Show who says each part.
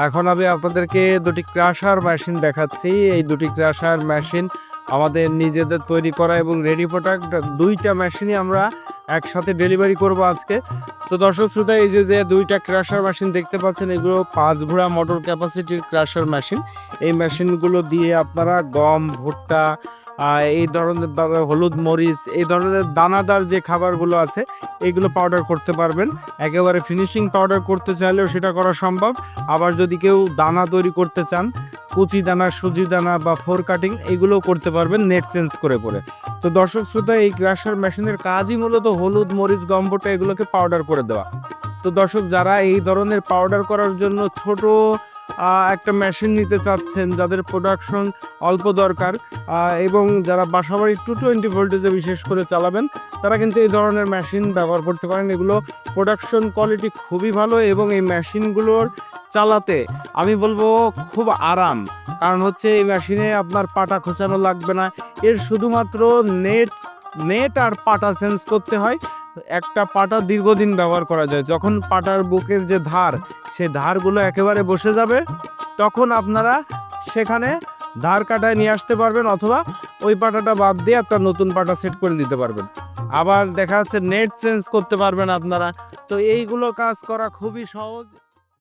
Speaker 1: এখন আমি আপনাদেরকে দুটি ক্রাশার মেশিন দেখাচ্ছি। এই দুটি ক্রাশার মেশিন আমাদের নিজেদের তৈরি করা এবং রেডি প্রোডাক্ট, দুইটা মেশিনই আমরা একসাথে ডেলিভারি করব আজকে। তো দর্শক শ্রোতা, এই যে দুইটা ক্রাশার মেশিন দেখতে পাচ্ছেন, এগুলো 5 ঘোড়া মোটর ক্যাপাসিটির ক্রাশার মেশিন। এই মেশিনগুলো দিয়ে আপনারা গম, ভুট্টা, এই ধরনের হলুদ, মরিচ, এই ধরনের দানাদার যে খাবারগুলো আছে এইগুলো পাউডার করতে পারবেন। একেবারে ফিনিশিং পাউডার করতে চাইলেও সেটা করা সম্ভব। আবার যদি কেউ দানা তৈরি করতে চান, কুচি দানা, সুজি দানা বা ফোর কাটিং, এগুলোও করতে পারবেন নেট চেঞ্জ করে। তো দর্শক শ্রোতা, এই ক্রাশার মেশিনের কাজই মূলত হলুদ, মরিচ, গম, ভুট্টা এগুলোকে পাউডার করে দেওয়া। তো দর্শক, যারা এই ধরনের পাউডার করার জন্য ছোট একটা মেশিন নিতে চাচ্ছেন, যাদের প্রোডাকশন অল্প দরকার এবং যারা বাসাবাড়ি 220 ভোল্টেজে বিশেষ করে চালাবেন, তারা কিন্তু এই ধরনের মেশিন ব্যবহার করতে পারেন। এগুলো প্রোডাকশন কোয়ালিটি খুবই ভালো এবং এই মেশিনগুলোর চালাতে আমি বলবো খুব আরাম। কারণ হচ্ছে এই মেশিনে আপনার পাটা খোঁচানো লাগবে না, এর শুধুমাত্র নেট আর পাটা চেঞ্জ করতে হয়। একটা পাটা দীর্ঘদিন ব্যবহার করা যায়। যখন পাটার বুকের যে ধার, সে ধারগুলো একেবারে বসে যাবে, তখন আপনারা সেখানে ধার কাটায় নিয়ে আসতে পারবেন, অথবা ওই পাটাটা বাদ দিয়ে একটা নতুন পাটা সেট করে দিতে পারবেন। আবার দেখা যাচ্ছে নেট চেঞ্জ করতে পারবেন আপনারা। তো এইগুলো কাজ করা খুবই সহজ।